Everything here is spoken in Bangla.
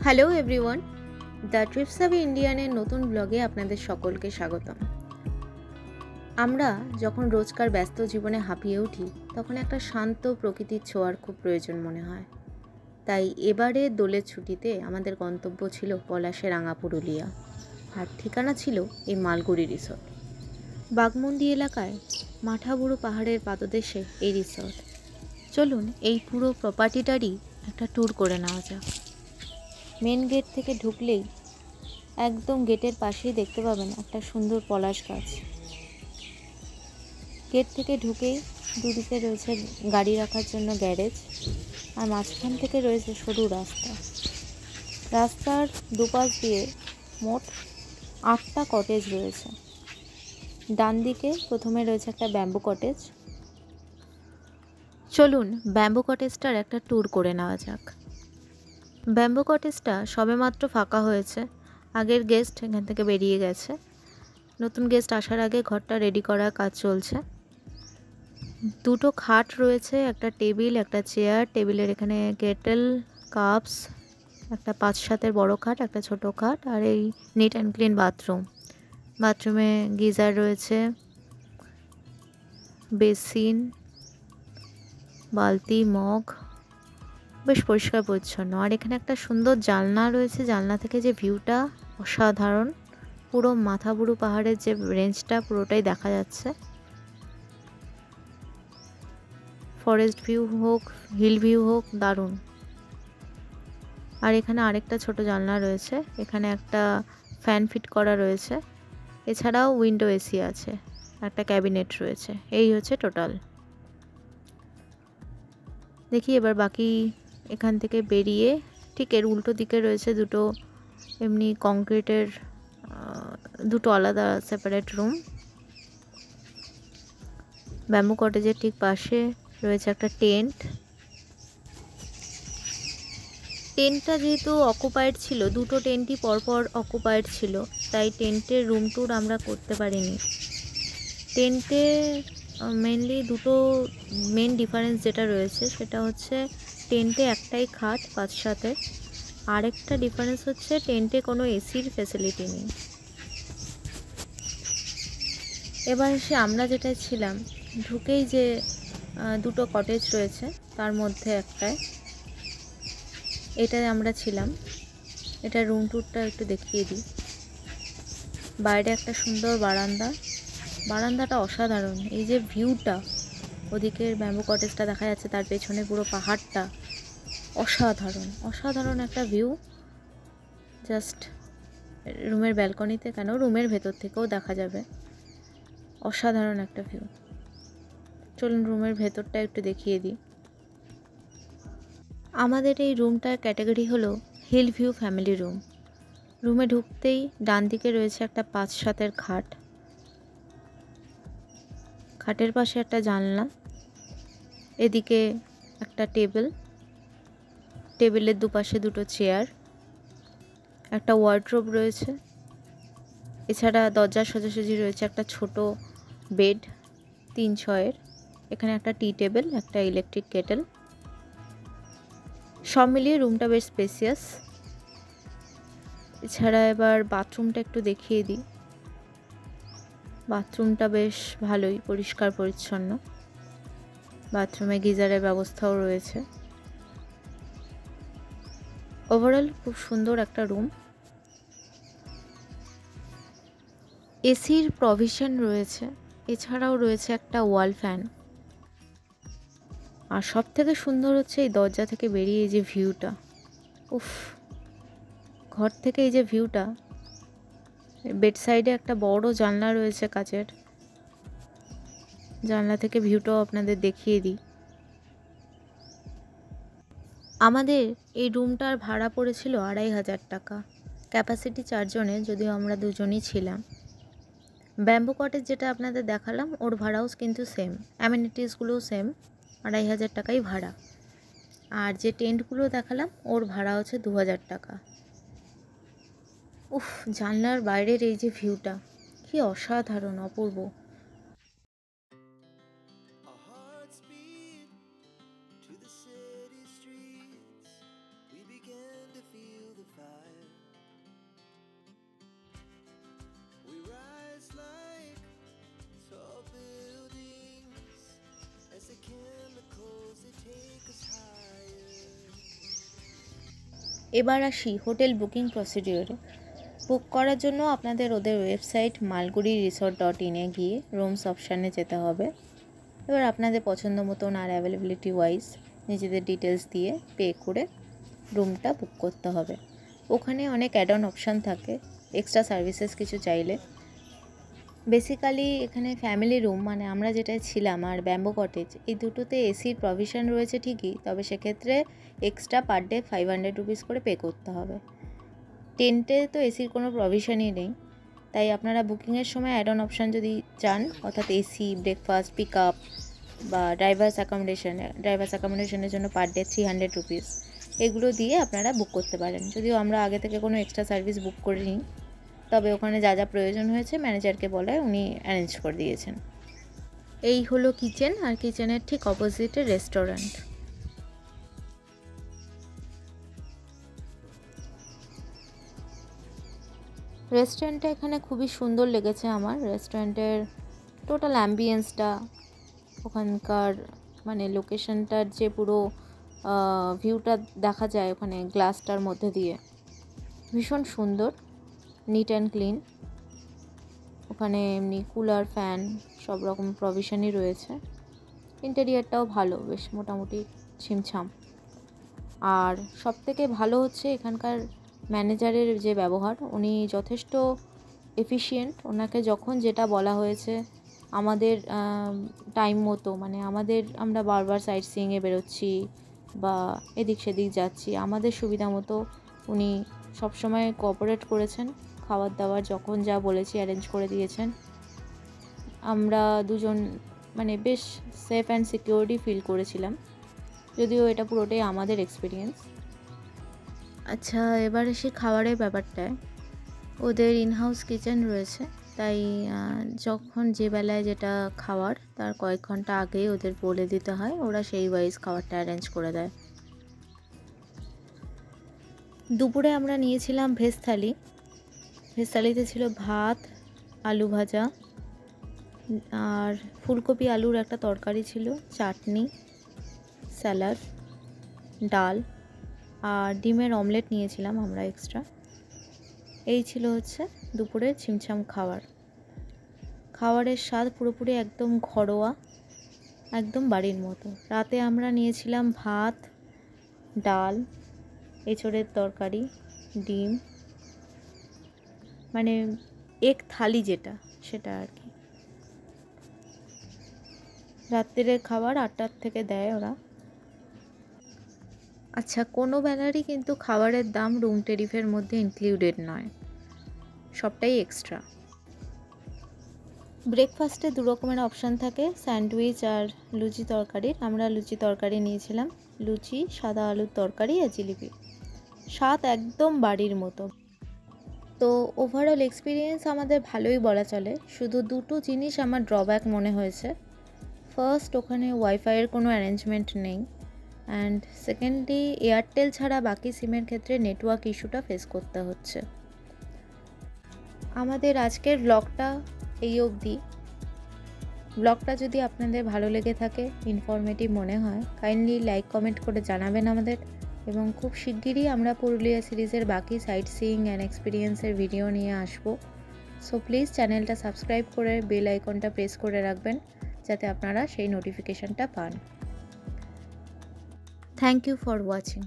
Hello everyone, the trips of ইন্ডিয়ানের নতুন ব্লগে আপনাদের সকলকে স্বাগতম। আমরা যখন রোজকার ব্যস্ত জীবনে হাঁপিয়ে উঠি তখন একটা শান্ত প্রকৃতির ছোঁয়ার খুব প্রয়োজন মনে হয়। তাই এবারে দোলের ছুটিতে আমাদের গন্তব্য ছিল পলাশে রাঙা পুরুলিয়া, আর ঠিকানা ছিল এই মালগুড়ি রিসর্ট। বাঘমুন্ডি এলাকায় মাঠাবুড়ো পাহাড়ের পাদদেশে এই রিসর্ট। চলুন এই পুরো প্রপার্টিটারই একটা ট্যুর করে নেওয়া যাক। মেন গেট থেকে ঢুকলেই একদম গেটের পাশেই দেখতে পাবেন একটা সুন্দর পলাশ গাছ। গেট থেকে ঢুকেই দুদিকে রয়েছে গাড়ি রাখার জন্য গ্যারেজ, আর মাঝখান থেকে রয়েছে সরু রাস্তা। রাস্তার দুপাশ দিয়ে মোট 8টা কটেজ রয়েছে। ডান দিকে প্রথমে রয়েছে একটা ব্যাম্বু কটেজ। চলুন ব্যাম্বু কটেজটার একটা ট্যুর করে নেওয়া যাক। ব্যাম্বু কটেজটা সবেমাত্র ফাঁকা হয়েছে, আগের গেস্ট এখান থেকে বেরিয়ে গেছে। নতুন গেস্ট আসার আগে ঘরটা রেডি করার কাজ চলছে। দুটো খাট রয়েছে, একটা টেবিল, একটা চেয়ার। টেবিলের এখানে কেটেল, কাপস, একটা 5-7-এর বড় খাট, একটা ছোট খাট, আর এই নিট অ্যান্ড ক্লিন বাথরুম। বাথরুমে গিজার রয়েছে, বেসিন, বালতি, মগ, বেশ পরিষ্কার পরিচ্ছন্ন। আর এখানে একটা সুন্দর জানলা রয়েছে, জানলা থেকে যে ভিউটা অসাধারণ। পুরো মাথাবুড়ো পাহাড়ের যে রেঞ্জটা পুরোটাই দেখা যাচ্ছে। ফরেস্ট ভিউ হোক, হিল ভিউ হোক, দারুণ। আর এখানে আরেকটা ছোট জানলা রয়েছে, এখানে একটা ফ্যান ফিট করা রয়েছে। এছাড়াও উইন্ডো এসি আছে, একটা ক্যাবিনেট রয়েছে। এই হচ্ছে টোটাল। দেখি এবার বাকি। এখান থেকে বেরিয়ে ঠিক এর উল্টো দিকে রয়েছে দুটো এমনি কংক্রিটের দুটো আলাদা সেপারেট রুম। ব্যাম্বু কটেজের ঠিক পাশে রয়েছে একটা টেন্ট। টেন্টটা যেহেতু অকুপাইড ছিল, দুটো টেন্টই পরপর অকুপাইড ছিল, তাই টেন্টের রুম ট্যুর আমরা করতে পারিনি। টেন্টে মেনলি দুটো মেন ডিফারেন্স যেটা রয়েছে সেটা হচ্ছে টেন্টে একটাই খাট 5-7-এর। আরেকটা ডিফারেন্স হচ্ছে টেন্টে কোনো এসির ফ্যাসিলিটি নেই। এবার এসে আমরা যেটা ছিলাম, ঢুকেই যে দুটো কটেজ রয়েছে তার মধ্যে একটায়, এটায় আমরা ছিলাম। এটা রুম ট্যুরটা একটু দেখিয়ে দিই। বাইরে একটা সুন্দর বারান্দা, বারান্দাটা অসাধারণ। এই যে ভিউটা, ওদিকের ব্যাম্বু কটেজটা দেখা যাচ্ছে, তার পেছনে পুরো পাহাড়টা, অসাধারণ অসাধারণ একটা ভিউ। জাস্ট রুমের ব্যালকনিতে কেন, রুমের ভেতর থেকেও দেখা যাবে। অসাধারণ একটা ভিউ। চলুন রুমের ভেতরটা একটু দেখিয়ে দিই। আমাদের এই রুমটার ক্যাটাগরি হলো হিল ভিউ ফ্যামিলি রুম। রুমে ঢুকতেই ডান দিকে রয়েছে একটা 5-7-এর খাট, খাটের পাশে একটা জানলা, এদিকে একটা টেবিল, টেবিলের দুপাশে দুটো চেয়ার, একটা ওয়ার্ডরোব রয়েছে। এছাড়া দরজার সোজাসুজি রয়েছে একটা ছোট বেড 3-6-এর। এখানে একটা টি টেবিল, একটা ইলেকট্রিক কেটেল। সব মিলিয়ে রুমটা বেশ স্পেসিয়াস। এছাড়া এবার বাথরুমটা একটু দেখিয়ে দিই। বাথরুমটা বেশ ভালোই পরিষ্কার পরিচ্ছন্ন। বাথরুমে গিজারের ব্যবস্থাও রয়েছে। ওভারঅল খুব সুন্দর একটা রুম। এসির প্রভিশন রয়েছে, এছাড়াও রয়েছে একটা ওয়াল ফ্যান। আর সব থেকে সুন্দর হচ্ছে এই দরজা থেকে বেরিয়ে এই যে ভিউটা, উফ! ঘর থেকে এই যে ভিউটা, বেড সাইডে একটা বড় জানলা রয়েছে কাচের, জানলা থেকে ভিউটাও আপনাদের দেখিয়ে দিই। আমাদের এই রুমটার ভাড়া পড়েছিল 2500 টাকা, ক্যাপাসিটি 4 জনের, যদিও আমরা 2 জনই ছিলাম। ব্যাম্বু কটেজ যেটা আপনাদের দেখালাম ওর ভাড়াও কিন্তু সেম, অ্যামেনিটিসগুলোও সেম, 2500 টাকাই ভাড়া। আর যে টেন্টগুলো দেখালাম ওর ভাড়া হচ্ছে 2000 টাকা। উফ! জানলার বাইরের এই যে ভিউটা, কি অসাধারণ, অপূর্ব। এবার আসি হোটেল বুকিং প্রসিডিওরে। বুক করার জন্য আপনাদের ওদের ওয়েবসাইট malguri.resort.in গিয়ে রুমস অপশানে যেতে হবে। এবার আপনাদের পছন্দ মতন আর অ্যাভেলেবিলিটি ওয়াইজ নিজেদের ডিটেলস দিয়ে পে করে রুমটা বুক করতে হবে। ওখানে অনেক অ্যাড অন অপশান থাকে, এক্সট্রা সার্ভিসেস কিছু চাইলে। বেসিক্যালি এখানে ফ্যামিলি রুম মানে আমরা যেটায় ছিলাম আর ব্যাম্বো কটেজ, এই দুটোতে এসির প্রভিশন রয়েছে ঠিকই, তবে সেক্ষেত্রে এক্সট্রা পার ডে 500 রুপিস করে পে করতে হবে। টেন্টে তো এসির কোনো প্রভিশনই নেই, তাই আপনারা বুকিংয়ের সময় অ্যাড অন অপশান যদি চান, অর্থাৎ এসি, ব্রেকফাস্ট, পিক আপ বা ড্রাইভার্স অ্যাকোমোডেশনের জন্য পার ডে 300 রুপিস, এগুলো দিয়ে আপনারা বুক করতে পারেন। যদিও আমরা আগে থেকে কোনো এক্সট্রা সার্ভিস বুক করিনি, তবে ওখানে যা যা প্রয়োজন হয়েছে ম্যানেজারকে বলায় উনি অ্যারেঞ্জ করে দিয়েছেন। এই হলো কিচেন, আর কিচেনের ঠিক অপোজিটে রেস্টুরেন্ট। রেস্টুরেন্টটা এখানে খুবই সুন্দর লেগেছে আমার। রেস্টুরেন্টের টোটাল অ্যাম্বিয়েন্সটা, ওখানকার মানে লোকেশনটার যে পুরো ভিউটা দেখা যায় ওখানে গ্লাসটার মধ্যে দিয়ে, ভীষণ সুন্দর, নিট অ্যান্ড ক্লিন। ওখানে এমনি কুলার, ফ্যান সব রকম প্রভিশনই রয়েছে। ইন্টেরিয়ারটাও ভালো, বেশ মোটামুটি ছিমছাম। আর সবথেকে ভালো হচ্ছে এখানকার ম্যানেজারের যে ব্যবহার, উনি যথেষ্ট এফিশিয়েন্ট। ওনাকে যখন যেটা বলা হয়েছে আমাদের টাইম মতো, মানে আমরা বারবার সাইট সিইংয়ে বেরোচ্ছি বা এদিক সেদিক যাচ্ছি, আমাদের সুবিধা মতো উনি সবসময় কোঅপারেট করেছেন। খাবার দাবার যখন যা বলেছি অ্যারেঞ্জ করে দিয়েছেন। আমরা দুজন মানে বেশ সেফ অ্যান্ড সিকিউরিটি ফিল করেছিলাম, যদিও এটা পুরোটাই আমাদের এক্সপিরিয়েন্স। আচ্ছা, এবার এসে খাবারের ব্যাপারটায়। ওদের ইনহাউস কিচেন রয়েছে, তাই যখন যে বেলায় যেটা খাওয়ার তার কয়েক ঘন্টা আগেই ওদের বলে দিতে হয়, ওরা সেই ওয়াইজ খাবারটা অ্যারেঞ্জ করে দেয়। দুপুরে আমরা নিয়েছিলাম ভেজ থালি। ভেজ থালিতে ছিল ভাত, আলু ভাজা, আর ফুলকপি আলুর একটা তরকারি ছিল, চাটনি, স্যালাড, ডাল আর ডিমের অমলেট নিয়েছিলাম আমরা এক্সট্রা। এই ছিল হচ্ছে দুপুরের ছিমছাম খাবার। খাবারের স্বাদ পুরোপুরি একদম ঘরোয়া, একদম বাড়ির মতো। রাতে আমরা নিয়েছিলাম ভাত, ডাল, এঁচোড়ের তরকারি, ডিম, মানে এক থালি যেটা, সেটা আর কি। রাত্রের খাবার 8টার থেকে দেয় ওরা। আচ্ছা, কোনো বেলারই কিন্তু খাবারের দাম রুম টেরিফের মধ্যে ইনক্লুডেড নয়, সবটাই এক্সট্রা। ব্রেকফাস্টে 2 রকমের অপশান থাকে, স্যান্ডউইচ আর লুচি তরকারির। আমরা লুচি তরকারি নিয়েছিলাম, লুচি, সাদা আলুর তরকারি আর জিলিপি। স্বাদ একদম বাড়ির মতো। তো ওভারঅল এক্সপিরিয়েন্স আমাদের ভালোই বলা চলে। শুধু দুটো জিনিস আমার ড্রব্যাক মনে হয়েছে। ফার্স্ট, ওখানে ওয়াইফাইয়ের কোনো অ্যারেঞ্জমেন্ট নেই, অ্যান্ড সেকেন্ডলি এয়ারটেল ছাড়া বাকি সিমের ক্ষেত্রে নেটওয়ার্ক ইস্যুটা ফেস করতে হচ্ছে। আমাদের আজকের ব্লগটা এই অবধি। ব্লগটা যদি আপনাদের ভালো লেগে থাকে, ইনফরমেটিভ মনে হয়, কাইন্ডলি লাইক কমেন্ট করে জানাবেন আমাদের। এবং খুব শিগগিরই আমরা পুরুলিয়া সিরিজের বাকি সাইট সিইং অ্যান্ড এক্সপিরিয়েন্সের ভিডিও নিয়ে আসবো। সো প্লিজ চ্যানেলটা সাবস্ক্রাইব করে বেল আইকনটা প্রেস করে রাখবেন, যাতে আপনারা সেই নোটিফিকেশানটা পান। Thank you for watching.